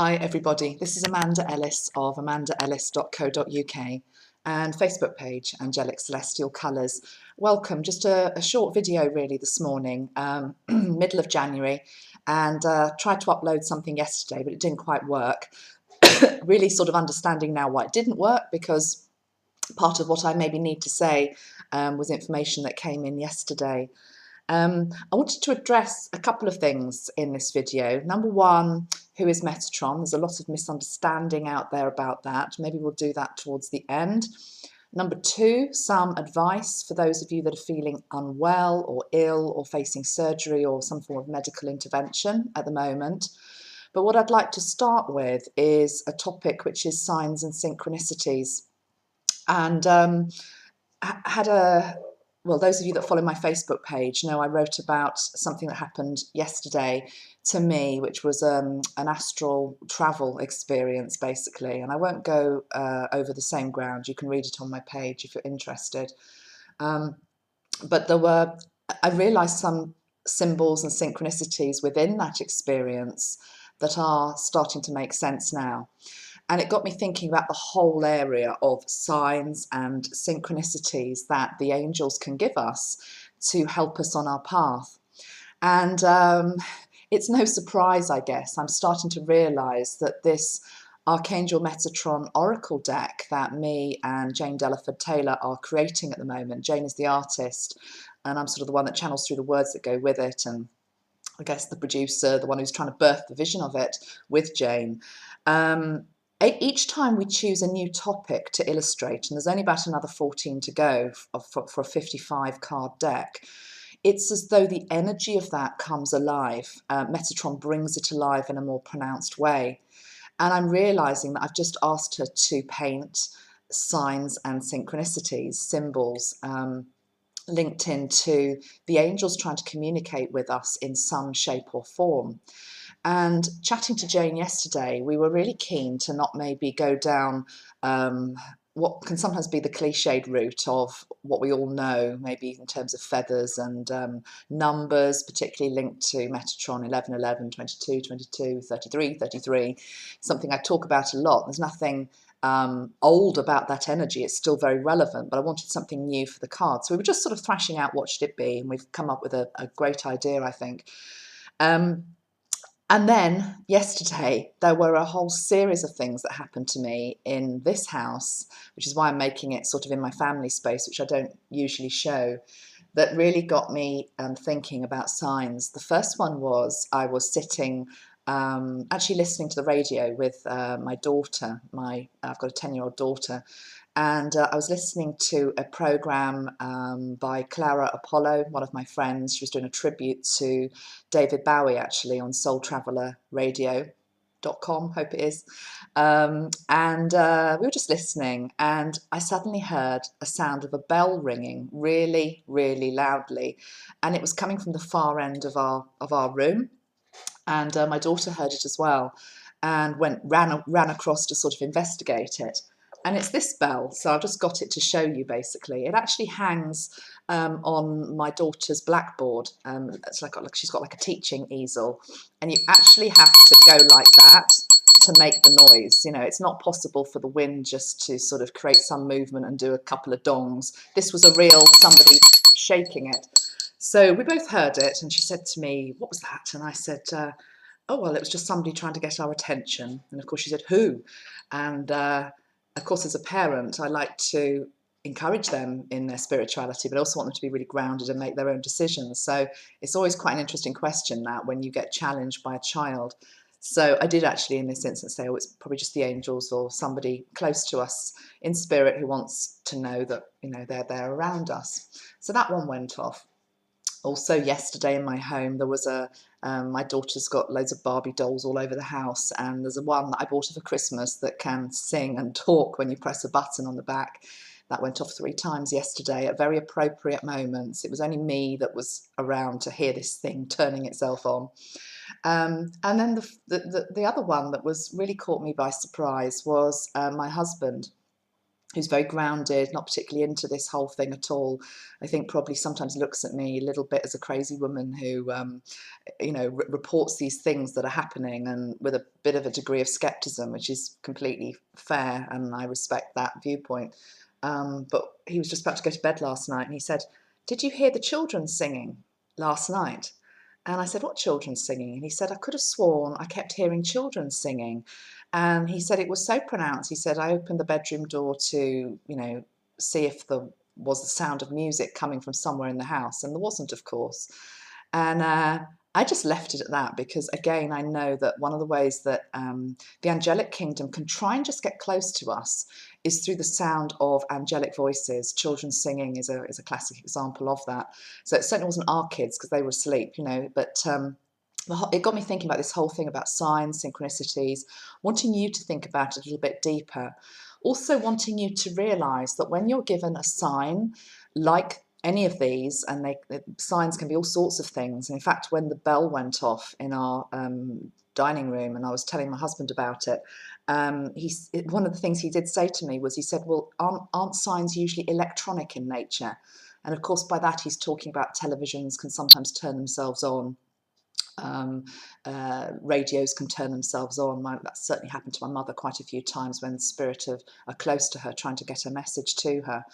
Hi everybody, this is Amanda Ellis of amandaellis.co.uk and Facebook page Angelic Celestial Colours. Welcome, just a short video really this morning, middle of January, and tried to upload something yesterday but it didn't quite work. Really sort of understanding now why it didn't work, because part of what I maybe need to say was information that came in yesterday. I wanted to address a couple of things in this video. Number one, who is Metatron? There's a lot of misunderstanding out there about that. Maybe we'll do that towards the end. Number two, some advice for those of you that are feeling unwell or ill or facing surgery or some form of medical intervention at the moment. But what I'd like to start with is a topic which is signs and synchronicities. And well, those of you that follow my Facebook page know I wrote about something that happened yesterday to me, which was an astral travel experience, basically. And I won't go over the same ground. You can read it on my page if you're interested. But I realised some symbols and synchronicities within that experience that are starting to make sense now. And it got me thinking about the whole area of signs and synchronicities that the angels can give us to help us on our path. And it's no surprise, I guess, I'm starting to realise that this Archangel Metatron Oracle deck that me and Jane Delaford-Taylor are creating at the moment. Jane is the artist, and I'm sort of the one that channels through the words that go with it, and I guess the producer, the one who's trying to birth the vision of it with Jane. Each time we choose a new topic to illustrate, and there's only about another 14 to go for a 55 card deck, it's as though the energy of that comes alive. Metatron brings it alive in a more pronounced way. And I'm realizing that I've just asked her to paint signs and synchronicities, symbols, linked into the angels trying to communicate with us in some shape or form. And chatting to Jane yesterday, we were really keen to not maybe go down what can sometimes be the cliched route of what we all know, maybe in terms of feathers and numbers, particularly linked to Metatron 11, 11, 22, 22, 33, 33, something I talk about a lot. There's nothing old about that energy. It's still very relevant, but I wanted something new for the card. So we were just sort of thrashing out what should it be, and we've come up with a great idea, I think. And then yesterday, there were a whole series of things that happened to me in this house, which is why I'm making it sort of in my family space, which I don't usually show, that really got me thinking about signs. The first one was I was sitting, actually listening to the radio with my daughter. I've got a 10-year-old daughter. And I was listening to a program by Clara Apollo, one of my friends. She was doing a tribute to David Bowie, actually, on soultravelerradio.com, hope it is. And we were just listening, and I suddenly heard a sound of a bell ringing really, really loudly. And it was coming from the far end of our room. And my daughter heard it as well and ran across to sort of investigate it. And it's this bell, so I've just got it to show you basically. It actually hangs on my daughter's blackboard. It's like she's got like a teaching easel, and you actually have to go like that to make the noise. You know, it's not possible for the wind just to sort of create some movement and do a couple of dongs. This was a real somebody shaking it. So we both heard it, and she said to me, "What was that?" And I said, "Oh, well, it was just somebody trying to get our attention." And of course she said, "Who?" And of course, as a parent, I like to encourage them in their spirituality, but I also want them to be really grounded and make their own decisions. So it's always quite an interesting question, that when you get challenged by a child. So I did actually in this instance say, oh, it's probably just the angels or somebody close to us in spirit who wants to know that, you know, they're there around us. So that one went off. Also yesterday in my home, there was my daughter's got loads of Barbie dolls all over the house, and there's one that I bought her for Christmas that can sing and talk when you press a button on the back. That went off 3 times yesterday at very appropriate moments. It was only me that was around to hear this thing turning itself on. And then the other one that was really caught me by surprise was my husband. who's very grounded, not particularly into this whole thing at all. I think probably sometimes looks at me a little bit as a crazy woman who, reports these things that are happening, and with a bit of a degree of skepticism, which is completely fair, and I respect that viewpoint. But he was just about to go to bed last night, and he said, "Did you hear the children singing last night?" And I said, "What children singing?" And he said, "I could have sworn I kept hearing children singing." And he said it was so pronounced. He said, "I opened the bedroom door to, see if there was the sound of music coming from somewhere in the house." And there wasn't, of course. And I just left it at that, because, again, I know that one of the ways that the angelic kingdom can try and just get close to us is through the sound of angelic voices. Children singing is a classic example of that. So it certainly wasn't our kids, because they were asleep, but it got me thinking about this whole thing about signs, synchronicities, wanting you to think about it a little bit deeper. Also wanting you to realise that when you're given a sign, like any of these, and signs can be all sorts of things. And in fact, when the bell went off in our dining room, and I was telling my husband about it, one of the things he did say to me was, he said, "Well, aren't signs usually electronic in nature?" And of course, by that he's talking about televisions can sometimes turn themselves on. Radios can turn themselves on. That's certainly happened to my mother quite a few times when the spirit are close to her, trying to get a message to her.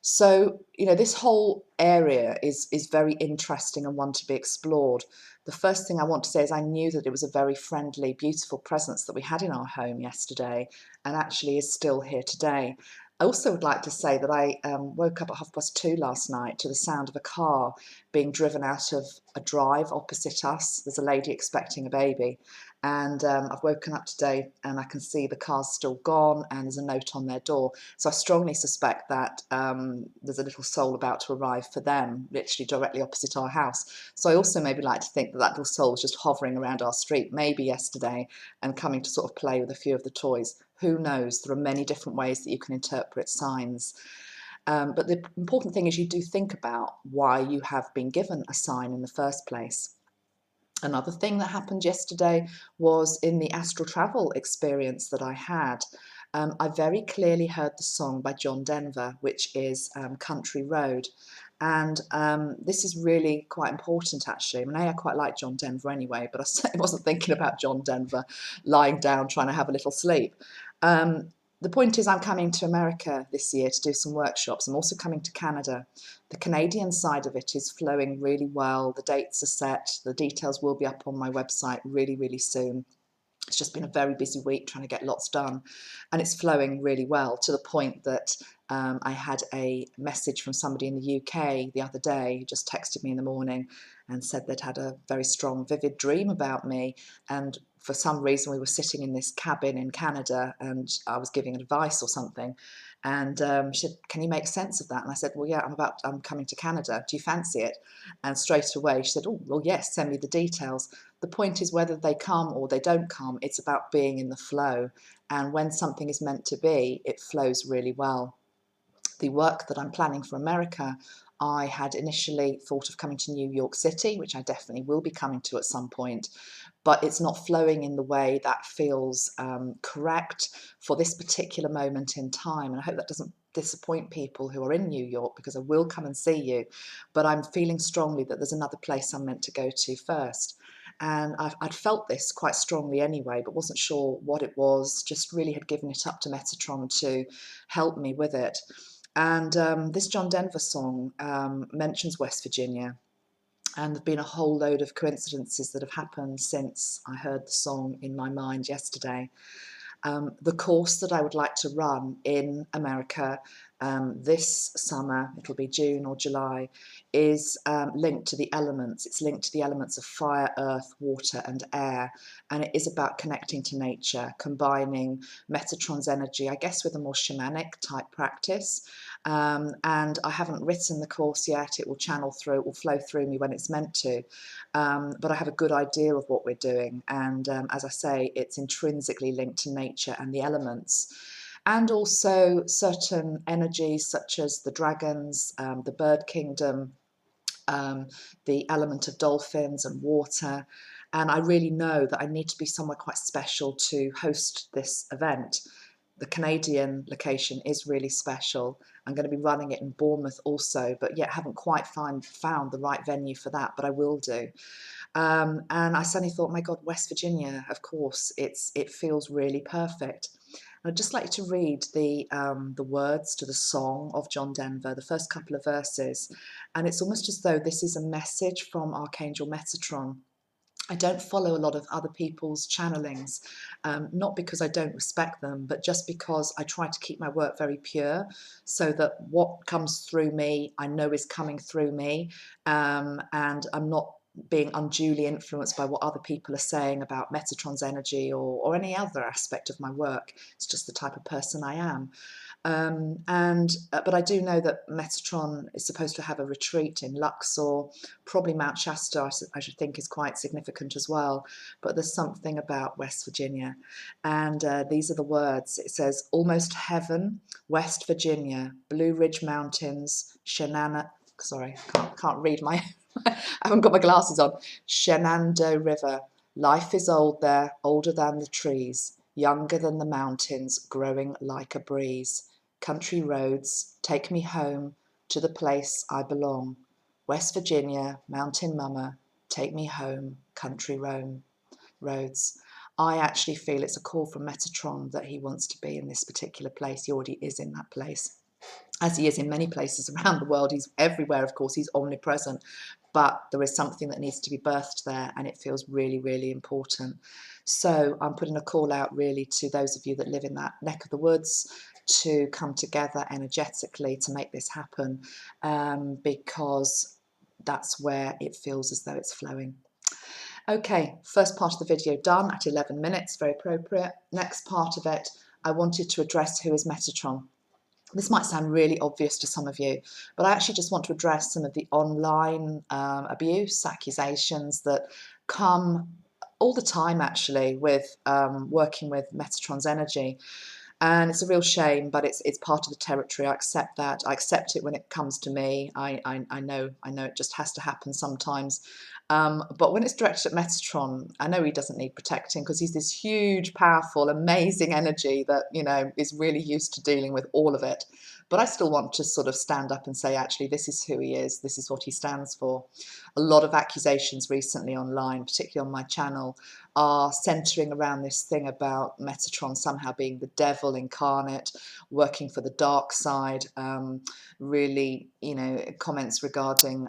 So, this whole area is very interesting and one to be explored. The first thing I want to say is I knew that it was a very friendly, beautiful presence that we had in our home yesterday, and actually is still here today. I also would like to say that I woke up at 2:30 last night to the sound of a car being driven out of a drive opposite us. There's a lady expecting a baby, and I've woken up today and I can see the car's still gone, and there's a note on their door. So I strongly suspect that there's a little soul about to arrive for them, literally directly opposite our house. So I also maybe like to think that little soul was just hovering around our street, maybe yesterday, and coming to sort of play with a few of the toys. Who knows? There are many different ways that you can interpret signs. But the important thing is you do think about why you have been given a sign in the first place. Another thing that happened yesterday was in the astral travel experience that I had. I very clearly heard the song by John Denver, which is Country Road. And this is really quite important, actually. I mean, I quite like John Denver anyway, but I certainly wasn't thinking about John Denver lying down trying to have a little sleep. The point is, I'm coming to America this year to do some workshops. I'm also coming to Canada. The Canadian side of it is flowing really well. The dates are set. The details will be up on my website really, really soon. It's just been a very busy week trying to get lots done, and it's flowing really well, to the point that I had a message from somebody in the UK the other day who just texted me in the morning and said they'd had a very strong, vivid dream about me, and for some reason we were sitting in this cabin in Canada and I was giving advice or something, and she said, "Can you make sense of that?" And I said, "Well, yeah, I'm coming to Canada. Do you fancy it?" And straight away she said, "Oh, well, yes, send me the details." The point is, whether they come or they don't come, it's about being in the flow. And when something is meant to be, it flows really well. The work that I'm planning for America, I had initially thought of coming to New York City, which I definitely will be coming to at some point, but it's not flowing in the way that feels correct for this particular moment in time. And I hope that doesn't disappoint people who are in New York, because I will come and see you, but I'm feeling strongly that there's another place I'm meant to go to first. And I'd felt this quite strongly anyway, but wasn't sure what it was, just really had given it up to Metatron to help me with it. And this John Denver song mentions West Virginia, and there've been a whole load of coincidences that have happened since I heard the song in my mind yesterday. The course that I would like to run in America this summer, it'll be June or July, is linked to the elements. It's linked to the elements of fire, earth, water and air, and it is about connecting to nature, combining Metatron's energy, I guess, with a more shamanic type practice. And I haven't written the course yet. It will channel through, it will flow through me when it's meant to, but I have a good idea of what we're doing, and as I say, it's intrinsically linked to nature and the elements, and also certain energies such as the dragons, the bird kingdom, the element of dolphins and water. And I really know that I need to be somewhere quite special to host this event. the Canadian location is really special. I'm going to be running it in Bournemouth also, but yet haven't quite found the right venue for that, but I will do. And I suddenly thought, my God, West Virginia, of course, it feels really perfect. I'd just like to read the words to the song of John Denver, the first couple of verses, and it's almost as though this is a message from Archangel Metatron. I don't follow a lot of other people's channelings, not because I don't respect them, but just because I try to keep my work very pure, so that what comes through me, I know is coming through me, and I'm not being unduly influenced by what other people are saying about Metatron's energy or any other aspect of my work. It's just the type of person I am. But I do know that Metatron is supposed to have a retreat in Luxor, probably Mount Shasta, I should think, is quite significant as well. But there's something about West Virginia. And these are the words. It says, almost heaven, West Virginia, Blue Ridge Mountains, sorry, can't read my, I haven't got my glasses on. Shenandoah River, life is old there, older than the trees, younger than the mountains, growing like a breeze. Country roads, take me home to the place I belong. West Virginia, mountain mama, take me home, country roads. I actually feel it's a call from Metatron that he wants to be in this particular place. He already is in that place, as he is in many places around the world. He's everywhere, of course, he's omnipresent, but there is something that needs to be birthed there, and it feels really, really important. So I'm putting a call out really to those of you that live in that neck of the woods to come together energetically to make this happen, because that's where it feels as though it's flowing. Okay, first part of the video done at 11 minutes, very appropriate. Next part of it, I wanted to address who is Metatron. This might sound really obvious to some of you, but I actually just want to address some of the online abuse, accusations that come all the time actually with working with Metatron's energy. And it's a real shame, but it's part of the territory. I accept that. I accept it when it comes to me. I know it just has to happen sometimes. But when it's directed at Metatron, I know he doesn't need protecting because he's this huge, powerful, amazing energy that, you know, is really used to dealing with all of it. But I still want to sort of stand up and say, actually, this is who he is. This is what he stands for. A lot of accusations recently online, particularly on my channel, are centering around this thing about Metatron somehow being the devil incarnate, working for the dark side. Really, you know, comments regarding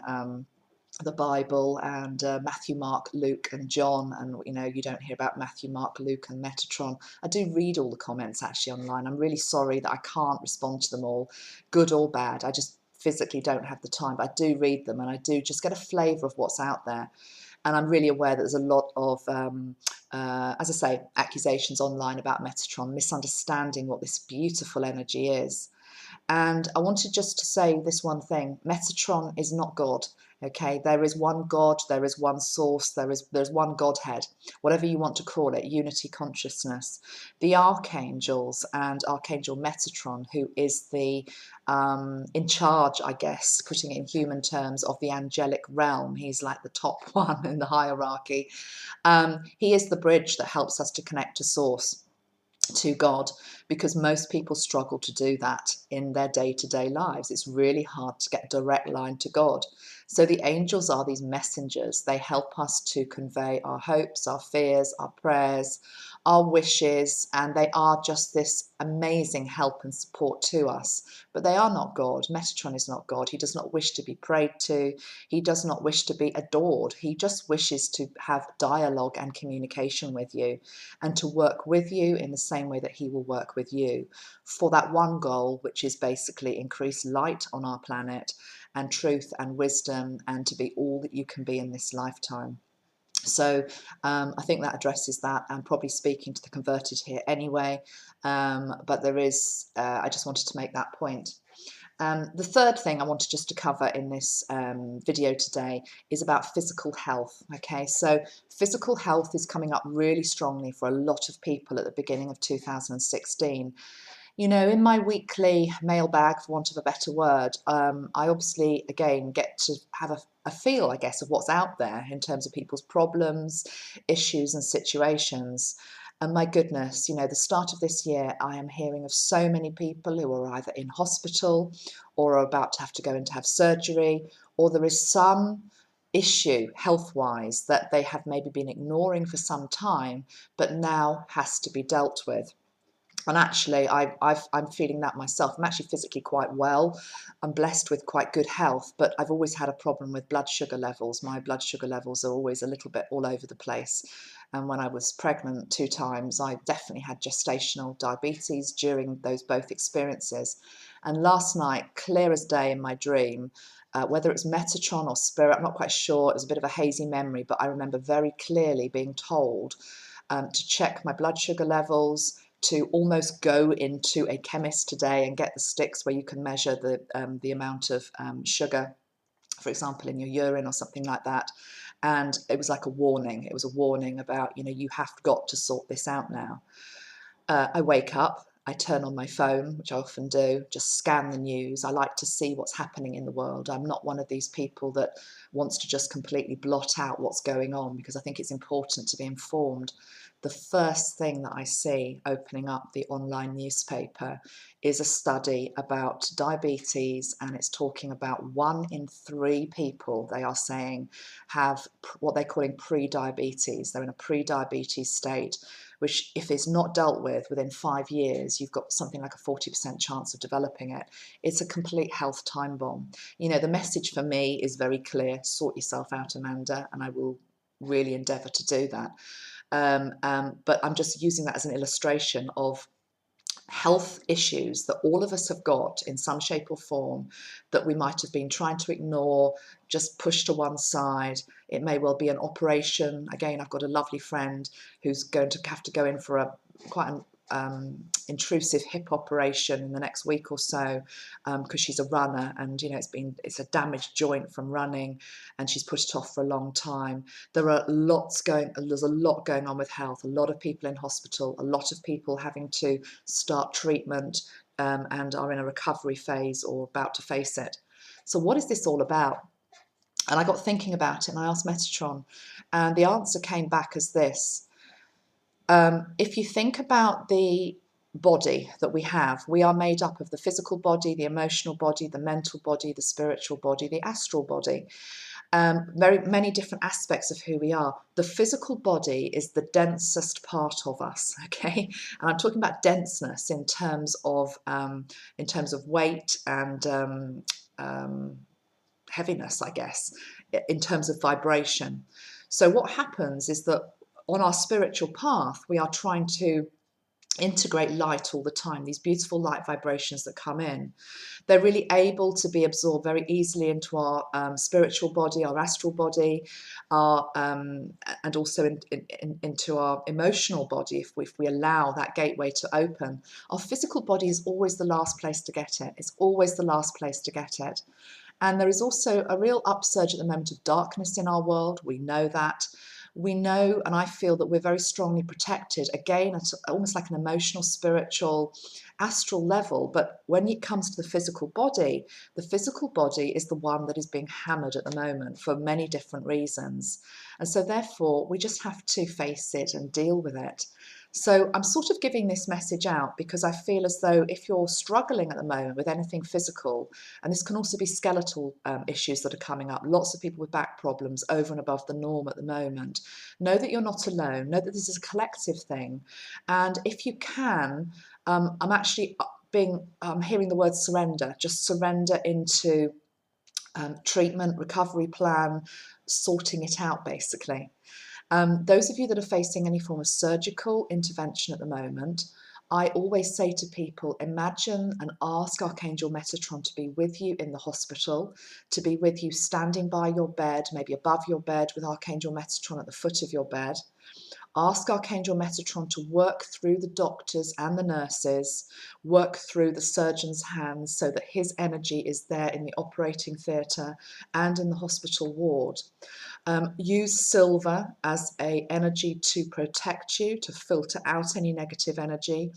the Bible and Matthew, Mark, Luke and John, and you know, you don't hear about Matthew, Mark, Luke and Metatron. I do read all the comments actually online. I'm really sorry that I can't respond to them all, good or bad. I just physically don't have the time, but I do read them and I do just get a flavour of what's out there. And I'm really aware that there's a lot of, as I say, accusations online about Metatron, misunderstanding what this beautiful energy is. And I wanted just to say this one thing: Metatron is not God. Okay, there is one God, there is one source, there's one Godhead, whatever you want to call it, unity consciousness. The archangels and Archangel Metatron, who is the in charge, I guess, putting it in human terms, of the angelic realm. He's like the top one in the hierarchy. He is the bridge that helps us to connect to source, to God, because most people struggle to do that in their day-to-day lives. It's really hard to get a direct line to God. So the angels are these messengers. They help us to convey our hopes, our fears, our prayers, our wishes, and they are just this amazing help and support to us. But they are not God. Metatron is not God. He does not wish to be prayed to. He does not wish to be adored. He just wishes to have dialogue and communication with you, and to work with you in the same way that he will work with you for that one goal, which is basically increase light on our planet and truth and wisdom, and to be all that you can be in this lifetime. So I think that addresses that. I'm probably speaking to the converted here anyway, but there is, I just wanted to make that point. The third thing I wanted just to cover in this video today is about physical health. Okay, so physical health is coming up really strongly for a lot of people at the beginning of 2016. You know, in my weekly mailbag, for want of a better word, I obviously, again, get to have a feel, I guess, of what's out there in terms of people's problems, issues and situations. And my goodness, you know, the start of this year, I am hearing of so many people who are either in hospital or are about to go in to have surgery, or there is some issue health-wise that they have maybe been ignoring for some time, but now has to be dealt with. And actually, I'm feeling that myself. I'm actually physically quite well. I'm blessed with quite good health, but I've always had a problem with blood sugar levels. My blood sugar levels are always a little bit all over the place. And when I was pregnant 2 times, I definitely had gestational diabetes during those both experiences. And last night, clear as day in my dream, whether it's Metatron or Spirit, I'm not quite sure. It was a bit of a hazy memory, but I remember very clearly being told to check my blood sugar levels, to almost go into a chemist today and get the sticks where you can measure the amount of sugar, for example, in your urine or something like that. And it was like a warning. It was a warning about, you know, you have got to sort this out now. I wake up, I turn on my phone, which I often do, just scan the news. I like to see what's happening in the world. I'm not one of these people that wants to just completely blot out what's going on, because I think it's important to be informed. The first thing that I see opening up the online newspaper is a study about diabetes, and it's talking about 1 in 3 people, they are saying, have what they're calling pre-diabetes. They're in a pre-diabetes state, which if it's not dealt with within 5 years, you've got something like a 40% chance of developing it. It's a complete health time bomb. You know, the message for me is very clear: sort yourself out, Amanda, and I will really endeavour to do that. But I'm just using that as an illustration of health issues that all of us have got in some shape or form, that we might have been trying to ignore, just push to one side. It may well be an operation. Again, I've got a lovely friend who's going to have to go in for a quite an intrusive hip operation in the next week or so, because she's a runner, and you know it's a damaged joint from running, and she's put it off for a long time. There's a lot going on with health. A lot of people in hospital, a lot of people having to start treatment and are in a recovery phase or about to face it. So what is this all about? And I got thinking about it, and I asked Metatron, and the answer came back as this. If you think about the body that we are made up of the physical body, the emotional body, the mental body, the spiritual body, the astral body. Very many different aspects of who we are. The physical body is the densest part of us, okay? And I'm talking about denseness in terms of weight and heaviness, I guess, in terms of vibration. So what happens is that on our spiritual path, we are trying to integrate light all the time, these beautiful light vibrations that come in. They're really able to be absorbed very easily into our spiritual body, our astral body, and also into our emotional body if we allow that gateway to open. Our physical body is always the last place to get it. It's always the last place to get it. And there is also a real upsurge at the moment of darkness in our world. We know that. We know, and I feel that we're very strongly protected, again, at almost like an emotional, spiritual, astral level. But when it comes to the physical body is the one that is being hammered at the moment for many different reasons. And so therefore, we just have to face it and deal with it. So I'm sort of giving this message out because I feel as though if you're struggling at the moment with anything physical, and this can also be skeletal issues that are coming up, lots of people with back problems over and above the norm at the moment, know that you're not alone, know that this is a collective thing. And if you can, I'm actually hearing the word surrender, just surrender into treatment, recovery plan, sorting it out basically. Those of you that are facing any form of surgical intervention at the moment, I always say to people, imagine and ask Archangel Metatron to be with you in the hospital, to be with you standing by your bed, maybe above your bed with Archangel Metatron at the foot of your bed. Ask Archangel Metatron to work through the doctors and the nurses, work through the surgeon's hands so that his energy is there in the operating theatre and in the hospital ward. Use silver as a energy to protect you, to filter out any negative energy.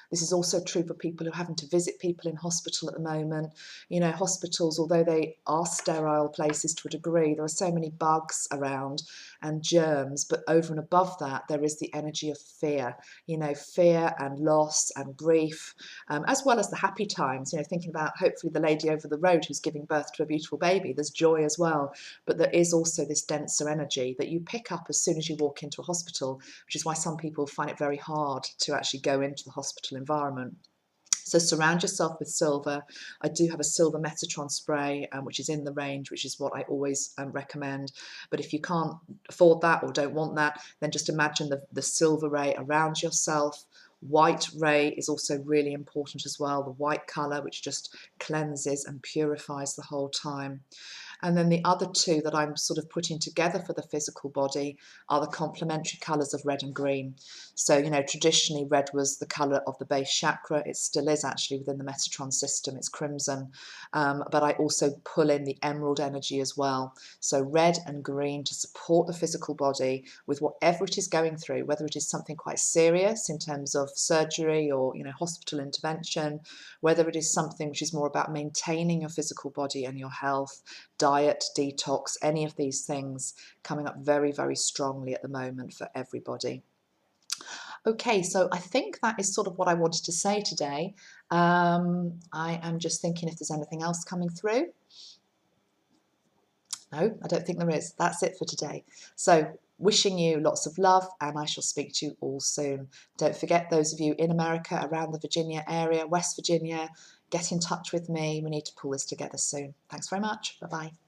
This is also true for people who are having to visit people in hospital at the moment. You know, hospitals, although they are sterile places to a degree, there are so many bugs around and germs, but over and above that, there is the energy of fear, you know, fear and loss and grief, as well as the happy times, you know, thinking about hopefully the lady over the road who's giving birth to a beautiful baby, there's joy as well. But there is also this denser energy that you pick up as soon as you walk into a hospital, which is why some people find it very hard to actually go into the hospital environment. So surround yourself with silver. I do have a silver Metatron spray, which is in the range, which is what I always recommend. But if you can't afford that or don't want that, then just imagine the silver ray around yourself. White ray is also really important as well, the white colour, which just cleanses and purifies the whole time. And then the other two that I'm sort of putting together for the physical body are the complementary colours of red and green. So, you know, traditionally red was the colour of the base chakra. It still is actually within the Metatron system. It's crimson. But I also pull in the emerald energy as well. So red and green to support the physical body with whatever it is going through, whether it is something quite serious in terms of surgery or, you know, hospital intervention, whether it is something which is more about maintaining your physical body and your health, diet, detox, any of these things coming up very, very strongly at the moment for everybody. Okay, so I think that is sort of what I wanted to say today. I am just thinking if there's anything else coming through. No, I don't think there is. That's it for today. So wishing you lots of love, and I shall speak to you all soon. Don't forget, those of you in America, around the Virginia area, West Virginia, get in touch with me. We need to pull this together soon. Thanks very much. Bye-bye.